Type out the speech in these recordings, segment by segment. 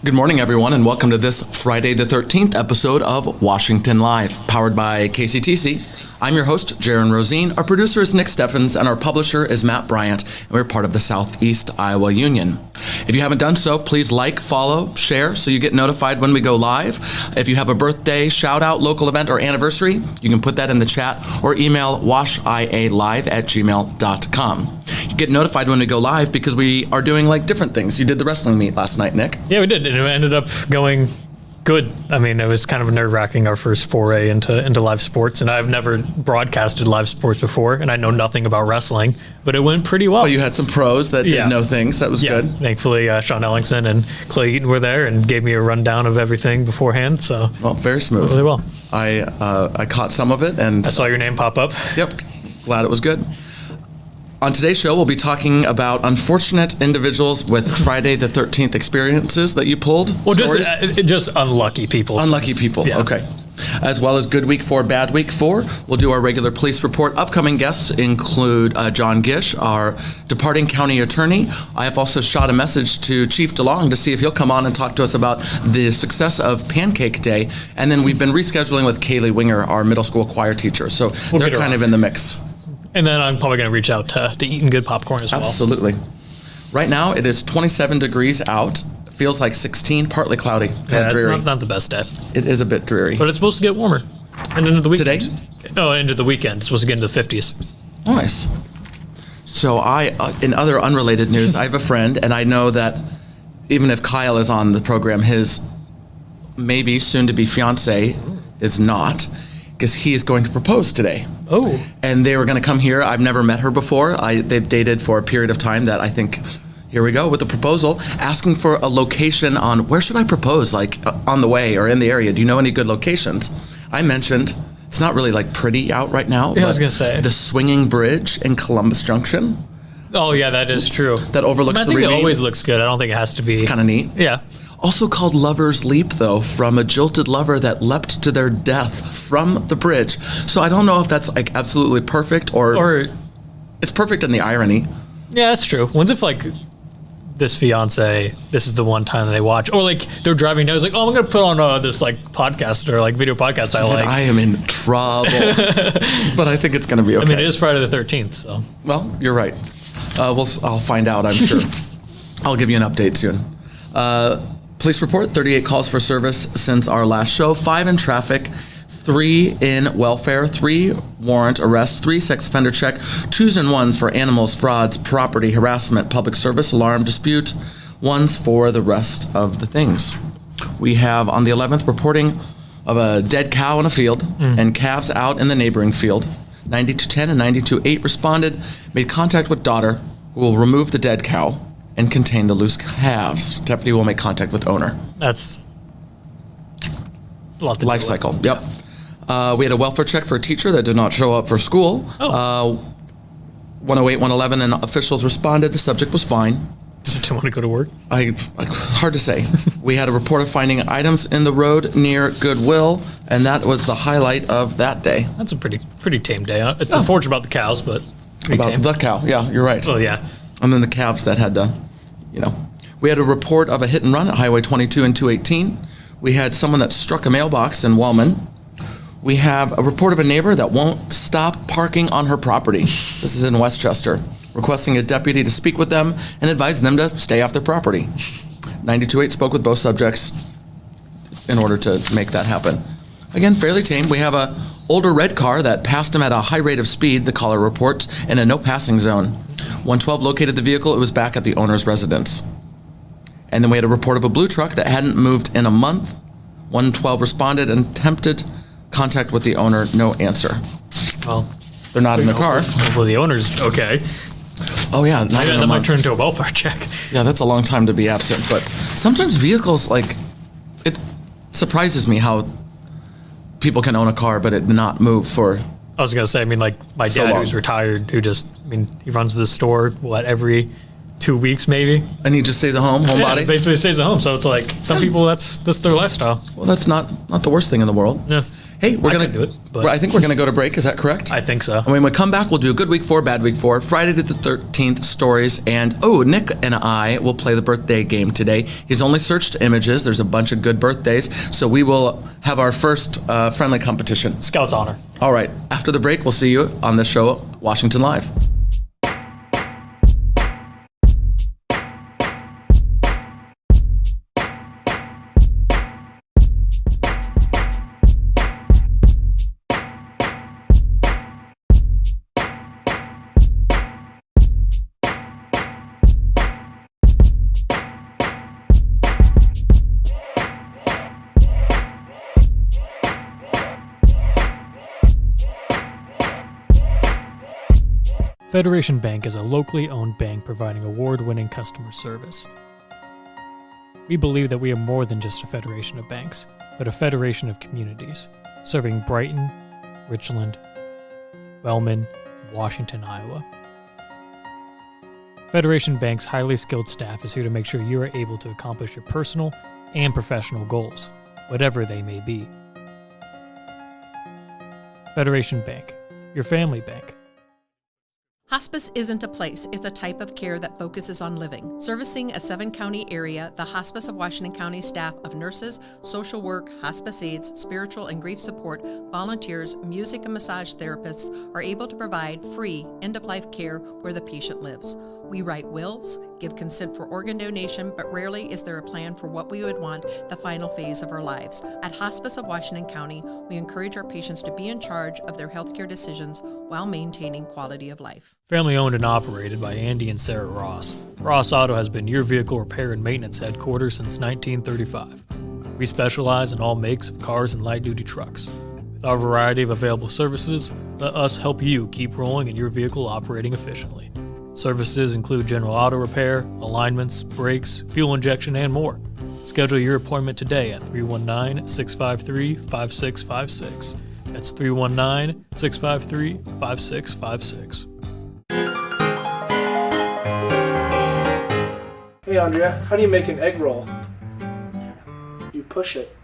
Good morning, everyone, and welcome to this Friday the 13th episode of Washington Live, powered by KCTC. I'm your host, Jaron Rosien. Our producer is Nick Steffens, and our publisher is Matt Bryant, and we're part of the Southeast Iowa Union. If you haven't done so, please like, follow, share, so you get notified when we go live. If you have a birthday, shout-out, local event, or anniversary, you can put that in the chat or email washialive@gmail.com. You get notified when we go live because we are doing different things. You did the wrestling meet last night, Nick. Yeah, we did, and it ended up going good. I mean, it was kind of nerve-wracking, our first foray into live sports, and I've never broadcasted live sports before, and I know nothing about wrestling, but it went pretty well. Oh, you had some pros that did know things. That was good. Thankfully, Sean Ellingson and Clay Eaton were there and gave me a rundown of everything beforehand, so very smooth. Really well. I caught some of it, and I saw your name pop up. Yep, glad it was good. On today's show, we'll be talking about unfortunate individuals with Friday the 13th experiences that you pulled. Well, just unlucky people. Unlucky people, yeah. Okay. As well as Good Week 4, Bad Week 4. We'll do our regular police report. Upcoming guests include John Gish, our departing county attorney. I have also shot a message to Chief DeLong to see if he'll come on and talk to us about the success of Pancake Day. And then we've been rescheduling with Kaylee Winger, our middle school choir teacher. So they're kind of in the mix. And then I'm probably going to reach out to Eating Good Popcorn as well. Absolutely. Right now, it is 27 degrees out. Feels like 16, partly cloudy. Yeah, dreary. it's not the best day. It is a bit dreary. But it's supposed to get warmer. And into the weekend. Today? Oh, into the weekend. It's supposed to get into the 50s. Nice. So in other unrelated news, I have a friend, and I know that even if Kyle is on the program, his maybe soon-to-be fiance is not, because he is going to propose today. Oh. And they were going to come here. I've never met her before. They've dated for a period of time that I think, here we go with the proposal, asking for a location on where should I propose, on the way or in the area. Do you know any good locations? I mentioned it's not really pretty out right now. Yeah, I was going to say. The swinging bridge in Columbus Junction. Oh, yeah, that is true. That overlooks the ravine. I think it always looks good. I don't think it has to be. It's kind of neat. Yeah. Also called Lover's Leap, though, from a jilted lover that leapt to their death from the bridge. So I don't know if that's absolutely perfect or it's perfect in the irony. Yeah, that's true. When's if this fiance, this is the one time that they watch, or they're driving down, it's I'm gonna put on this podcast or video podcast I like. I am in trouble, but I think it's gonna be okay. I mean, it is Friday the 13th, so. Well, you're right. I'll find out. I'm sure. I'll give you an update soon. Police report, 38 calls for service since our last show, 5 in traffic, 3 in welfare, 3 warrant arrests, 3 sex offender check, 2s and 1s for animals, frauds, property, harassment, public service, alarm, dispute, 1s for the rest of the things. We have on the 11th reporting of a dead cow in a field and calves out in the neighboring field. 9210 and 928 responded, made contact with daughter, who will remove the dead cow and contain the loose calves. Deputy will make contact with owner. That's a lot to life cycle. Yep. We had a welfare check for a teacher that did not show up for school. 108, 111, and officials responded. The subject was fine. Just didn't want to go to work? Hard to say. We had a report of finding items in the road near Goodwill, and that was the highlight of that day. That's a pretty tame day. It's unfortunate about the cows, but about tame. The cow. Yeah, you're right. Oh, yeah. And then the calves that had to, We had a report of a hit and run at Highway 22 and 218. We had someone that struck a mailbox in Wellman. We have a report of a neighbor that won't stop parking on her property. This is in Westchester, requesting a deputy to speak with them and advise them to stay off their property. 928 spoke with both subjects in order to make that happen. Again, fairly tame. We have a older red car that passed him at a high rate of speed, the caller reports, in a no passing zone. 112 located the vehicle. It was back at the owner's residence. And then we had a report of a blue truck that hadn't moved in a month. 112 responded and attempted contact with the owner. No answer. Well, they're not in the car. Well, the owner's okay. Oh, yeah. That might turn into a welfare check. Yeah, that's a long time to be absent. But sometimes vehicles, it surprises me how people can own a car but it not move for I was going to say, my dad who's retired, who he runs the store, every 2 weeks maybe? And he just stays at home, homebody? Basically stays at home. So it's some people, that's their lifestyle. Well, that's not the worst thing in the world. Yeah. Hey, we're I gonna could do it, but- I think we're gonna go to break. Is that correct? I think so. And when we come back, we'll do Good Week 4, Bad Week 4, Friday the 13th stories, and Nick and I will play the birthday game today. He's only searched images. There's a bunch of good birthdays, so we will have our first friendly competition. Scout's honor. All right, after the break, we'll see you on the show, Washington Live. Federation Bank is a locally owned bank providing award-winning customer service. We believe that we are more than just a federation of banks, but a federation of communities, serving Brighton, Richland, Wellman, and Washington, Iowa. Federation Bank's highly skilled staff is here to make sure you are able to accomplish your personal and professional goals, whatever they may be. Federation Bank, your family bank. Hospice isn't a place, it's a type of care that focuses on living. Servicing a 7-county area, the Hospice of Washington County staff of nurses, social work, hospice aides, spiritual and grief support, volunteers, music and massage therapists are able to provide free end-of-life care where the patient lives. We write wills, give consent for organ donation, but rarely is there a plan for what we would want the final phase of our lives. At Hospice of Washington County, we encourage our patients to be in charge of their healthcare decisions while maintaining quality of life. Family owned and operated by Andy and Sarah Ross. Ross Auto has been your vehicle repair and maintenance headquarters since 1935. We specialize in all makes of cars and light-duty trucks. With our variety of available services, let us help you keep rolling and your vehicle operating efficiently. Services include general auto repair, alignments, brakes, fuel injection, and more. Schedule your appointment today at 319-653-5656. That's 319-653-5656. Hey Andrea, how do you make an egg roll? You push it.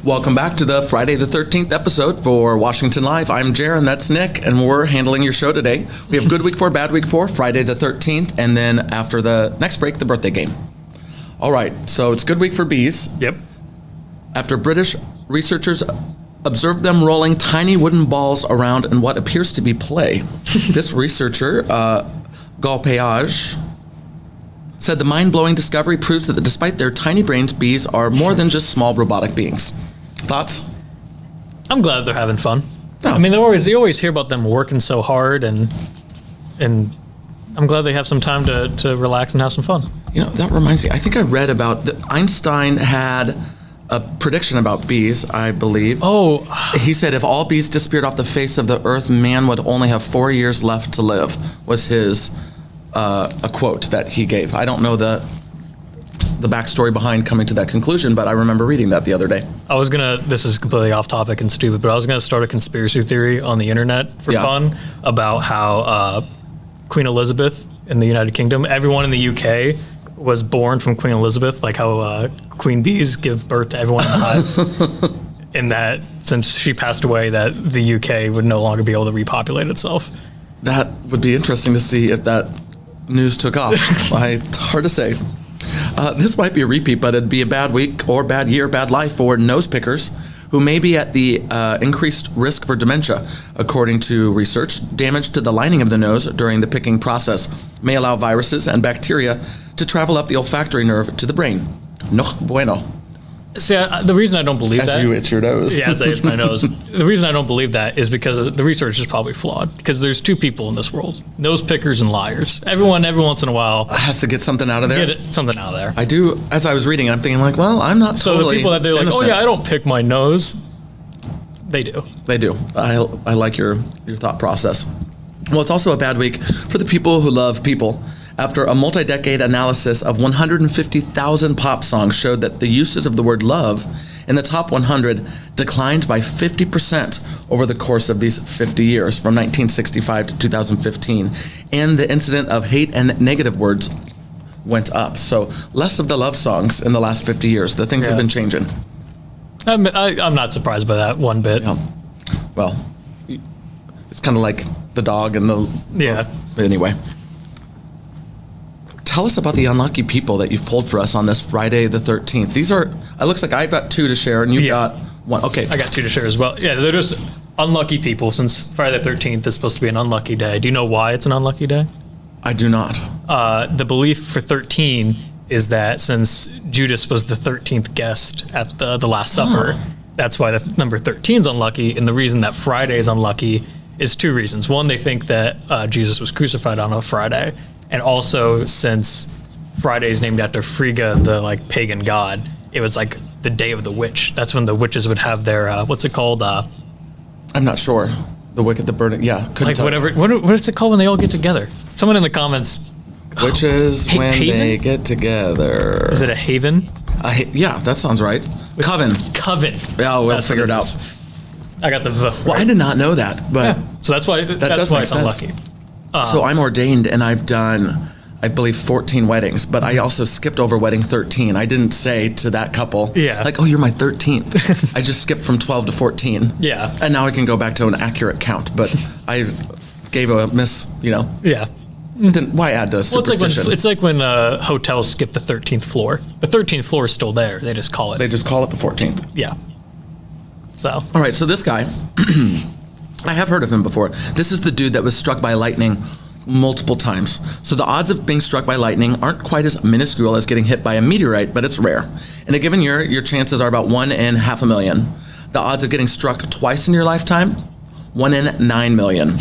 Welcome back to the Friday the 13th episode for Washington Live. I'm Jaron, that's Nick, and we're handling your show today. We have Good Week 4, Bad Week 4, Friday the 13th, and then after the next break, the birthday game. All right, so it's Good Week for bees. Yep. After British researchers observed them rolling tiny wooden balls around in what appears to be play, this researcher, Galpage, said the mind-blowing discovery proves that despite their tiny brains, bees are more than just small robotic beings. Thoughts? I'm glad they're having fun. Oh. I mean, you always hear about them working so hard, and I'm glad they have some time to relax and have some fun. You know, that reminds me, I think I read about that Einstein had a prediction about bees, I believe. Oh, He said if all bees disappeared off the face of the earth, man would only have 4 years left to live, was his a quote that he gave. I don't know the backstory behind coming to that conclusion, but I remember reading that the other day. this is completely off topic and stupid, but I was gonna start a conspiracy theory on the internet for fun about how Queen Elizabeth in the United Kingdom, everyone in the UK was born from Queen Elizabeth, like how queen bees give birth to everyone in the hive. And that since she passed away, that the UK would no longer be able to repopulate itself. That would be interesting to see if that news took off. It's hard to say. This might be a repeat, but it'd be a bad week or bad year, bad life for nose pickers who may be at the increased risk for dementia. According to research, damage to the lining of the nose during the picking process may allow viruses and bacteria to travel up the olfactory nerve to the brain. No bueno. See, the reason I don't believe As that... you itch your nose. Yeah, as I itch my nose. The reason I don't believe that is because the research is probably flawed. Because there's two people in this world: nose pickers and liars. Everyone, every once in a while, Has to get something out of there. get something out of there. I do, as I was reading, I'm thinking like, well, I'm not So totally the people that they're like, innocent. oh yeah, I don't pick my nose, they do. They do. I like your thought process. Well, it's also a bad week for the people who love people. After a multi-decade analysis of 150,000 pop songs showed that the uses of the word love in the top 100 declined by 50% over the course of these 50 years, from 1965 to 2015. And the incident of hate and negative words went up. So less of the love songs in the last 50 years. The things have been changing. I'm not surprised by that one bit. Yeah. Well, it's kind of like the dog and the... Yeah. Anyway. Tell us about the unlucky people that you've pulled for us on this Friday the 13th. These are... It looks like I've got 2 to share and you've got 1. Okay. I got 2 to share as well. Yeah, they're just unlucky people since Friday the 13th is supposed to be an unlucky day. Do you know why it's an unlucky day? I do not. The belief for 13 is that since Judas was the 13th guest at the Last Supper, that's why the number 13 is unlucky. And the reason that Friday is unlucky is 2 reasons. One, they think that Jesus was crucified on a Friday. And also, since Friday is named after Frigga, the pagan god, it was like the day of the witch. That's when the witches would have their, what's it called? I'm not sure. The wicked, the burning. Yeah, couldn't Like tell. whatever. What is it called when they all get together? Someone in the comments. Witches when Haven? they get together. Is it a haven? Yeah, that sounds right. Coven. Coven. Yeah, we'll That's figure what it out. is. I got the Well, I did not know that, but So that's why does why make it's sense. unlucky. so I'm ordained and I've done, I believe, 14 weddings, but I also skipped over wedding 13. I didn't say to that couple, like, oh, you're my 13th. I just skipped from 12 to 14. Yeah. And now I can go back to an accurate count, but I gave a miss, Yeah. Then why add to superstition? It's like when hotels skip the 13th floor. The 13th floor is still there. They just call it. They just call it the 14th. Yeah. So. All right, so this guy, I have heard of him before. This is the dude that was struck by lightning multiple times. So the odds of being struck by lightning aren't quite as minuscule as getting hit by a meteorite, but it's rare. In a given year, your chances are about 1 in 500,000. The odds of getting struck twice in your lifetime, 1 in 9 million.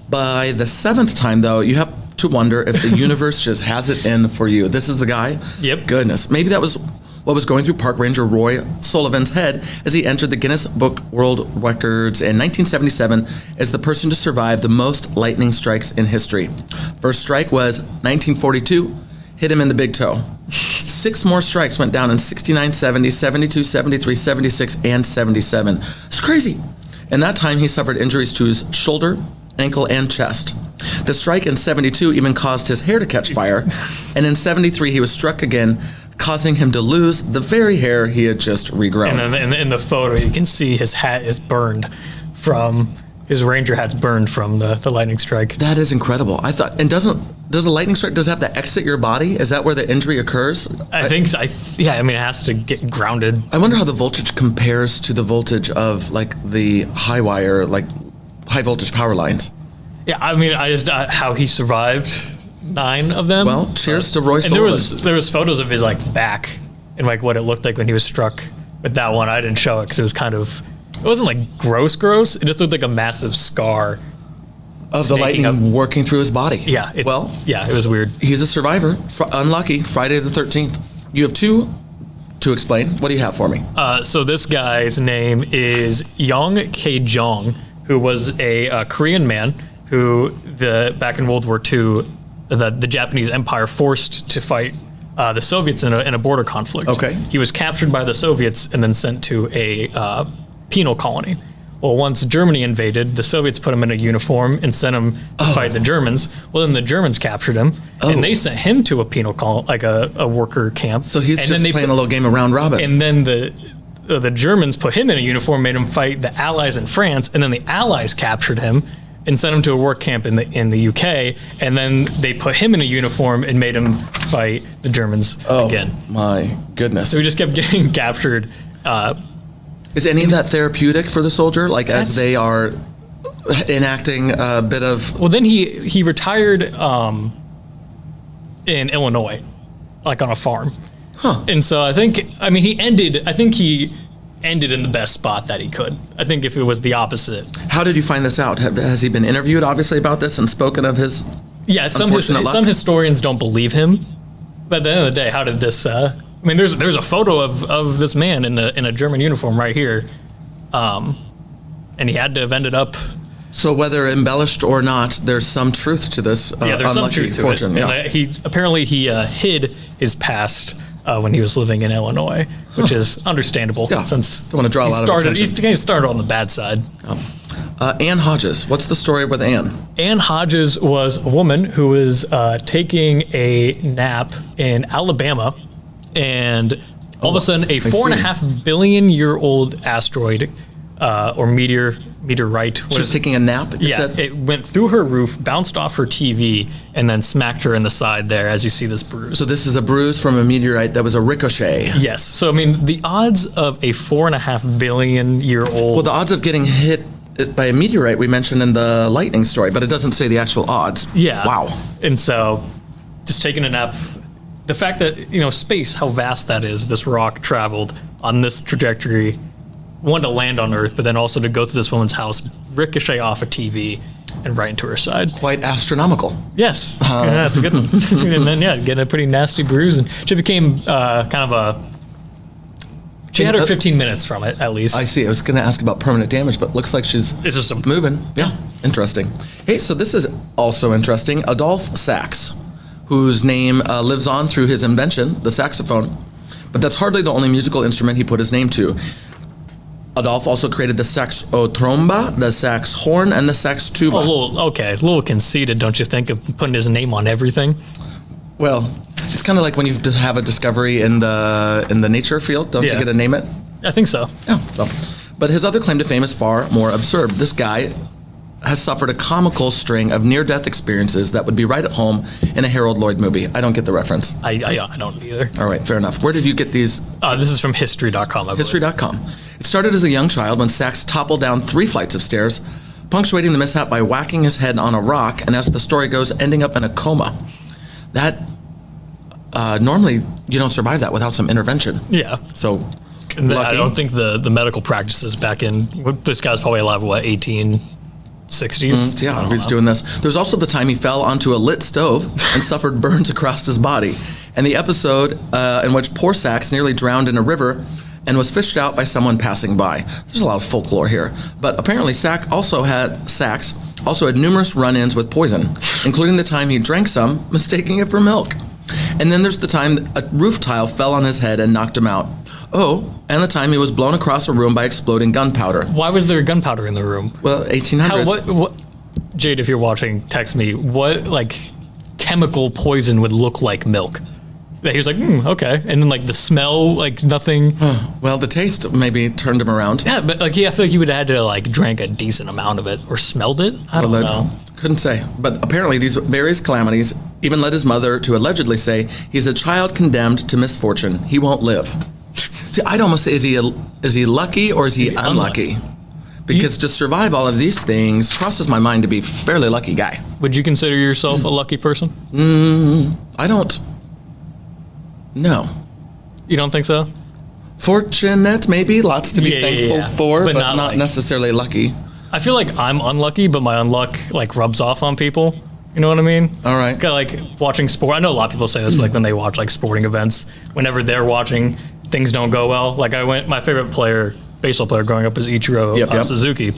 By the 7th time, though, you have to wonder if the universe just has it in for you. This is the guy? Yep. Goodness. Maybe that was what was going through Park Ranger Roy Sullivan's head as he entered the Guinness Book World Records in 1977 as the person to survive the most lightning strikes in history. First strike was 1942, hit him in the big toe. 6 more strikes went down in 69, 70, 72, 73, 76, and 77. It's crazy. In that time, he suffered injuries to his shoulder, ankle, and chest. The strike in 72 even caused his hair to catch fire, and in 73 he was struck again, causing him to lose the very hair he had just regrown. And then in the photo, you can see his hat is burned from, his ranger hat's burned from the lightning strike. That is incredible. I thought, and does a lightning strike, does it have to exit your body? Is that where the injury occurs? I think so. Yeah, I mean, it has to get grounded. I wonder how the voltage compares to the voltage of the high wire, high voltage power lines. Yeah, I mean, how he survived 9 of them. Well, cheers to Roy And Sullivan. there was photos of his back and what it looked like when he was struck. But that one, I didn't show it because it was it wasn't gross. It just looked like a massive scar Of the lightning snaking up. working through his body. Yeah. Yeah, it was weird. He's a survivor. Unlucky. Friday the 13th. You have 2 to explain. What do you have for me? So this guy's name is Yong K-jong, who was a Korean man who back in World War II, the Japanese Empire forced to fight the Soviets in a border conflict. Okay. He was captured by the Soviets and then sent to a penal colony. Well, once Germany invaded, the Soviets put him in a uniform and sent him to fight the Germans. Well, then the Germans captured him, and they sent him to a penal colony, a worker camp. So he's and just then playing a little game of round robin. And then the Germans put him in a uniform, made him fight the Allies in France, and then the Allies captured him and sent him to a work camp in the UK, and then they put him in a uniform and made him fight the Germans again. My goodness. So he just kept getting captured. Is any of that therapeutic for the soldier? As they are enacting a bit of... Well, then he retired in Illinois, on a farm. Huh. And so I think he ended in the best spot that he could. I think if it was the opposite. How did you find this out? Has he been interviewed, obviously, about this and spoken of his unfortunate luck? Some historians don't believe him. But at the end of the day, how did this... there's a photo of this man in a German uniform right here. And he had to have ended up... So whether embellished or not, there's some truth to this there's some unlucky truth to fortune. it. Yeah. And he hid his past when he was living in Illinois, which is understandable. Yeah. Since Don't want to draw a lot of attention. He started on the bad side. Ann Hodges. What's the story with Ann? Ann Hodges was a woman who was taking a nap in Alabama, and all of a sudden, a 4.5 billion year old asteroid or meteorite. She was taking a nap, you said? It went through her roof, bounced off her TV, and then smacked her in the side there, as you see this bruise. So this is a bruise from a meteorite that was a ricochet. Yes. So, I mean, the odds of a 4.5 billion year old. Well, the odds of getting hit by a meteorite we mentioned in the lightning story, but it doesn't say the actual odds. Yeah. Wow. And so, just taking a nap, the fact that, space, how vast that is, this rock traveled on this trajectory, one, to land on Earth, but then also to go through this woman's house, ricochet off a TV, and right into her side. Quite astronomical. Yes. Yeah, that's a good one. And then, getting a pretty nasty bruise. And she became she had her 15 minutes from it, at least. I see. I was going to ask about permanent damage, but looks like she's It's just moving. Yeah. Interesting. Hey, so this is also interesting. Adolphe Sax, whose name lives on through his invention, the saxophone. But that's hardly the only musical instrument he put his name to. Adolphe also created the saxotromba, the sax horn, and the sax tuba. a little conceited, don't you think, of putting his name on everything? Well, it's kind of like when you have a discovery in the nature field, don't you Yeah. get to name it? I think so. Yeah. So, but his other claim to fame is far more absurd. This guy has suffered a comical string of near-death experiences that would be right at home in a Harold Lloyd movie. I don't get the reference. I don't either. All right, fair enough. Where did you get these? This is from history.com, I believe. History.com. It started as a young child when Sax toppled down 3 flights of stairs, punctuating the mishap by whacking his head on a rock, and as the story goes, ending up in a coma. That, normally, you don't survive that without some intervention. Yeah. So, And lucky. I don't think the medical practices back in, this guy's probably alive, 1860s? Yeah, he's doing this. There's also the time he fell onto a lit stove and suffered burns across his body, and the episode in which poor Sax nearly drowned in a river and was fished out by someone passing by. There's a lot of folklore here, but apparently Sax also had numerous run-ins with poison, including the time he drank some, mistaking it for milk. And then there's the time a roof tile fell on his head and knocked him out. Oh, and the time he was blown across a room by exploding gunpowder. Why was there gunpowder in the room? Well, 1800s. What, Jade, if you're watching, text me. What, chemical poison would look like milk? He was like, okay. And then, the smell, nothing. Well, the taste maybe turned him around. Yeah, but, I feel like he would have had to, drank a decent amount of it or smelled it. I don't know. Couldn't say. But apparently these various calamities even led his mother to allegedly say, he's a child condemned to misfortune. He won't live. See, I'd almost say, is he lucky or is he unlucky? Because to survive all of these things crosses my mind to be a fairly lucky guy. Would you consider yourself a lucky person? I don't. No. You don't think so? Fortunate, maybe. Lots to be thankful for, but not like, necessarily lucky. I feel like I'm unlucky, but my unluck rubs off on people. You know what I mean? All right. Watching sport. I know a lot of people say this, but when they watch sporting events, whenever they're watching, things don't go well. My favorite baseball player growing up was Ichiro Suzuki.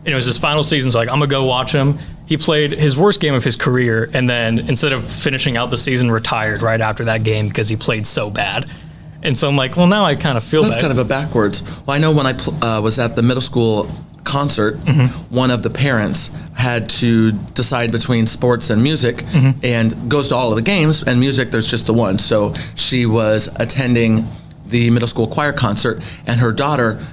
And it was his final season, so I'm gonna go watch him. He played his worst game of his career, and then instead of finishing out the season, retired right after that game because he played so bad. And so I'm like, well, now I kind of feel That's bad. kind of a backwards. Well, I know when I was at the middle school concert, one of the parents had to decide between sports and music and goes to all of the games, and music, there's just the one. So she was attending the middle school choir concert, and her daughter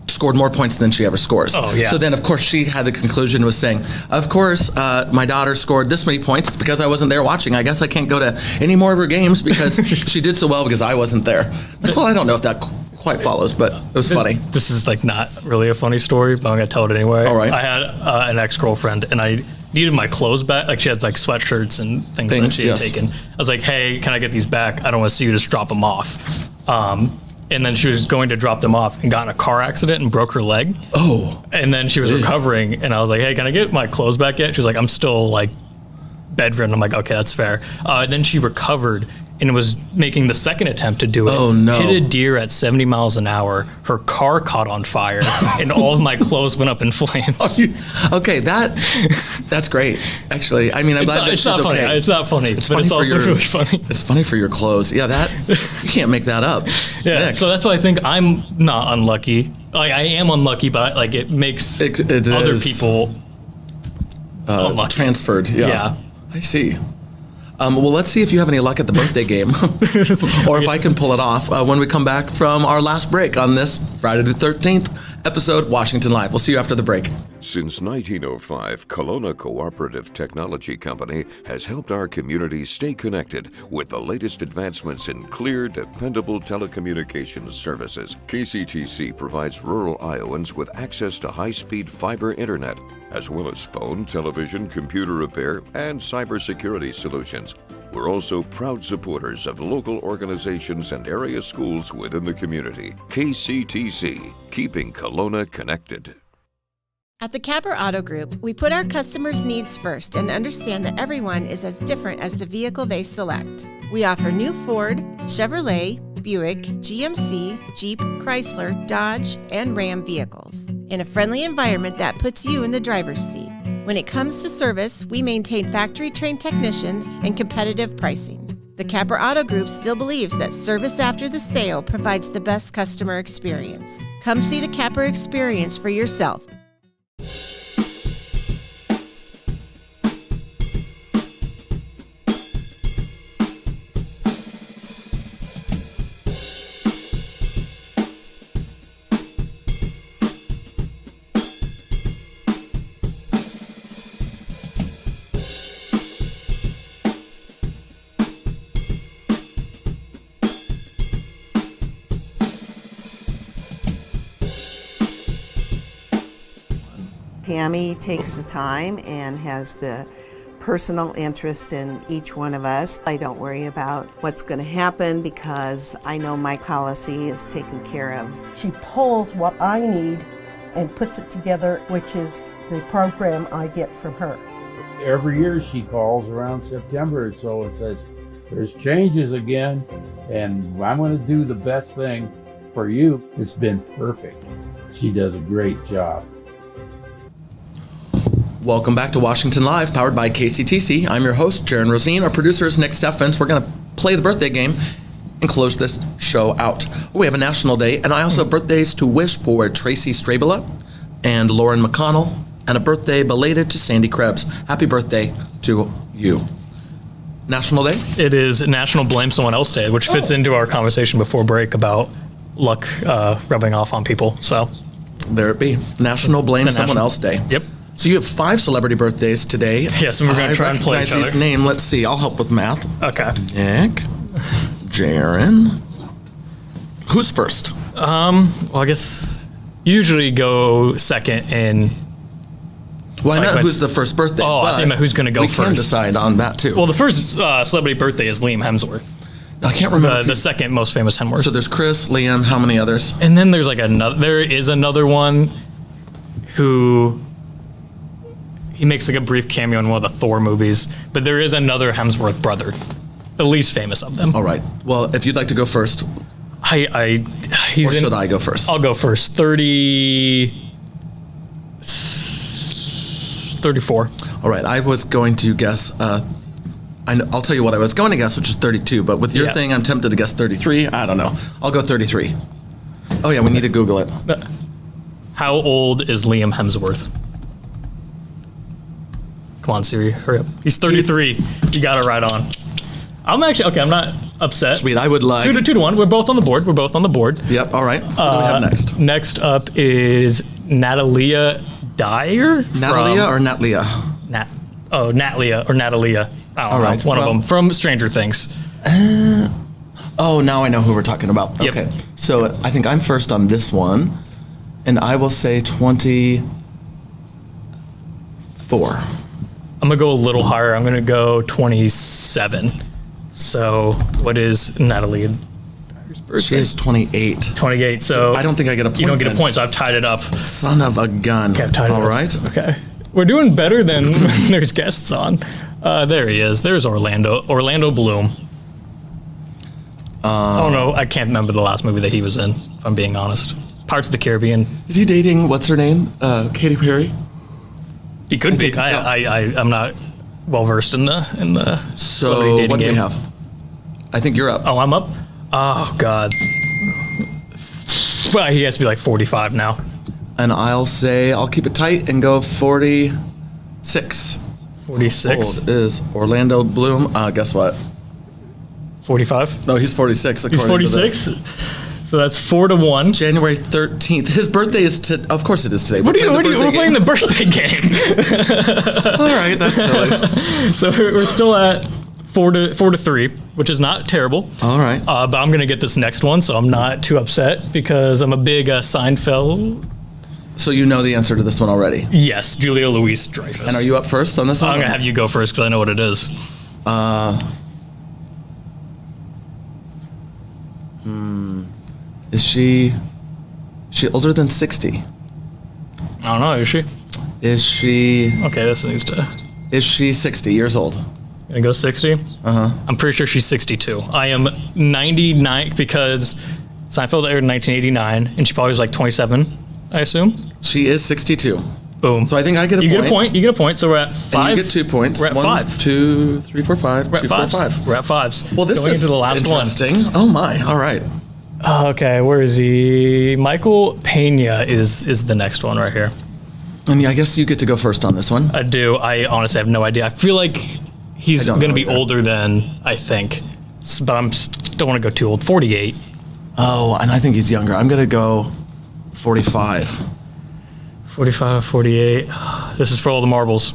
scored more points than she ever scores. Oh, yeah. So then, of course, she had the conclusion was saying, of course, my daughter scored this many points. It's because I wasn't there watching. I guess I can't go to any more of her games because she did so well because I wasn't there. Well, I don't know if that quite follows, but it was funny. This is not really a funny story, but I'm going to tell it anyway. All right. I had an ex-girlfriend, and I needed my clothes back. She had sweatshirts and things that she had taken. I was like, hey, can I get these back? I don't want to see you just drop them off. And then she was going to drop them off and got in a car accident and broke her leg. Oh. And then she was recovering, and I was like, hey, can I get my clothes back yet? She was like, I'm still bedridden. I'm like, okay, that's fair. And then she recovered and was making the second attempt to do it. Oh, no. Hit a deer at 70 miles an hour. Her car caught on fire, and all of my clothes went up in flames. Okay, that's great. Actually, I mean, I'm glad that she's not funny. okay. It's not funny, but it's also really funny. It's funny for your clothes. Yeah, you can't make that up. Yeah, Nick. so that's why I think I'm not unlucky. Like, I am unlucky, but like it makes It other is, people unlucky. transferred. Yeah. Yeah. I see. Well, let's see if you have any luck at the birthday game, or if I can pull it off when we come back from our last break on this Friday the 13th episode, Washington Live. We'll see you after the break. Since 1905, Kelowna Cooperative Technology Company has helped our community stay connected with the latest advancements in clear, dependable telecommunications services. KCTC provides rural Iowans with access to high-speed fiber internet, as well as phone, television, computer repair, and cybersecurity solutions. We're also proud supporters of local organizations and area schools within the community. KCTC, keeping Kelowna connected. At the Capper Auto Group, we put our customers' needs first and understand that everyone is as different as the vehicle they select. We offer new Ford, Chevrolet, Buick, GMC, Jeep, Chrysler, Dodge, and Ram vehicles in a friendly environment that puts you in the driver's seat. When it comes to service, we maintain factory-trained technicians and competitive pricing. The Capper Auto Group still believes that service after the sale provides the best customer experience. Come see the Capper experience for yourself. Tammy takes the time and has the personal interest in each one of us. I don't worry about what's going to happen because I know my policy is taken care of. She pulls what I need and puts it together, which is the program I get from her. Every year she calls around September or so and says, there's changes again, and I'm going to do the best thing for you. It's been perfect. She does a great job. Welcome back to Washington Live, powered by KCTC. I'm your host, Jaron Rosien. Our producer is Nick Steffens. We're going to play the birthday game and close this show out. We have a national day, and I also have birthdays to wish for Tracy Strabela and Lauren McConnell, and a birthday belated to Sandy Krebs. Happy birthday to you. National Day? It is National Blame Someone Else Day, which fits into our conversation before break about luck rubbing off on people. So There it be. National Blame Someone Else Day. Yep. So you have 5 celebrity birthdays today. Yes, and we're going to try and play each I recognize other. these names. Let's see. I'll help with math. Okay. Nick, Jaron. Who's first? Well, I guess usually go second in. Well, I Like know when- who's the first birthday. Oh, I but think about who's gonna go we can first. decide on that too. Well, the first celebrity birthday is Liam Hemsworth. I can't remember. The second most famous Hemsworth. So there's Chris, Liam. How many others? And then there's like another. There is another one who he makes like a brief cameo in one of the Thor movies. But there is another Hemsworth brother, the least famous of them. All right. Well, if you'd like to go first, or He's should I go first? I'll go first. 34. All right. I was going to guess. I'll tell you what I was going to guess, which is 32. But with your Yeah. thing, I'm tempted to guess 33. I don't know. I'll go 33. Oh yeah, we need to Google it. How old is Liam Hemsworth? Come on, Siri, hurry up. He's 33. You got it right on. I'm actually okay. I'm not upset. Sweet. I would like. 2 to 1. We're both on the board. Yep. All right. What do we have next? Next up is Natalia Dyer. Natalia or Natalia? Natalia or Natalia. I don't know. right, One well- of them from Stranger Things. Oh, now I know who we're talking about. Yep. Okay. So I think I'm first on this one, and I will say 24. I'm gonna go a little higher. I'm gonna go 27. So what is Natalia Dyer's birthday? She is 28. 28. So I don't think I get a point. You don't get a then. point. So I've tied it up. Son of a gun. Okay, I've tied it All up. right. Okay. We're doing better than when there's guests on. There he is. There's Orlando Bloom. Oh no, I can't remember the last movie that he was in, if I'm being honest. Pirates of the Caribbean. Is he dating, what's her name? Katy Perry? He could be. think- I'm not well versed in the celebrity So dating what do game. we have? I think you're up. Oh, I'm up. Oh God. Well, he has to be like 45 now. And I'll keep it tight and go 46. 46. Old is Orlando Bloom. Guess what? 45. No, he's 46. He's according to 46. this. So that's 4-1. January 13th. His birthday is of course it is today. We're playing the birthday game. All right, that's silly. So we're still at 4-3, which is not terrible. All right. But I'm gonna get this next one, so I'm not too upset because I'm a big Seinfeld. So you know the answer to this one already. Yes, Julia Louis-Dreyfus. And are you up first on this one? I'm gonna have you go first because I know what it is. Is she older than 60? I don't know. Is she? Is she Okay, this needs to. is she 60 years old? Gonna go 60. I'm pretty sure she's 62. I am 99 because Seinfeld aired in 1989, and she probably was like 27. I assume. She is 62. Boom. So I think I get a point. You get a point. You get a point. So we're at 5. And you get 2 points. We're at 5. 1, 2, 3, 4, 5. We're at 2, 4, 5. 5. We're at 5s. Well, this Going is into the last interesting. Oh my! All right. one. Okay, where is he? Michael Pena is the next one right here. And yeah, I guess you get to go first on this one. I do. I honestly have no idea. I feel like he's I don't going to know be either. older than I think, but don't want to go too old. 48. Oh, and I think he's younger. I'm gonna go 45. 45, 48. This is for all the marbles.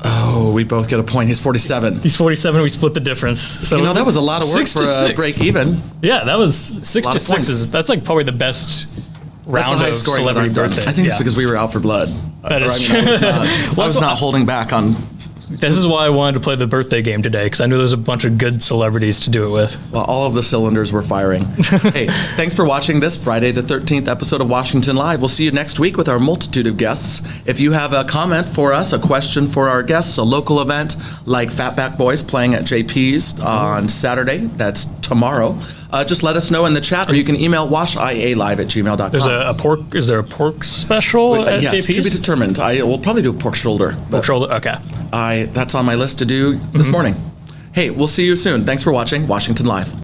Oh, we both get a point. He's 47. He's 47. We split the difference. So That was a lot of work 6 for to a 6. break even. Yeah, that was 6 Lot to of 6. points. That's like probably the best That's the round of highest scoring that celebrity I've done. birthdays. I think it's Yeah. because we were out for blood. That is I true. I was not holding back on. This is why I wanted to play the birthday game today, because I knew there's a bunch of good celebrities to do it with. Well, all of the cylinders were firing. Hey, thanks for watching this Friday the 13th episode of Washington Live. We'll see you next week with our multitude of guests. If you have a comment for us, a question for our guests, a local event like Fatback Boys playing at JP's on Saturday, that's tomorrow, just let us know in the chat, or you can email washialive@gmail.com. There's a pork. Is there a pork special at Yes, JP's? to be determined. I will probably do a pork shoulder. Pork But shoulder. Okay. that's on my list to do this morning. Hey, we'll see you soon. Thanks for watching Washington Live.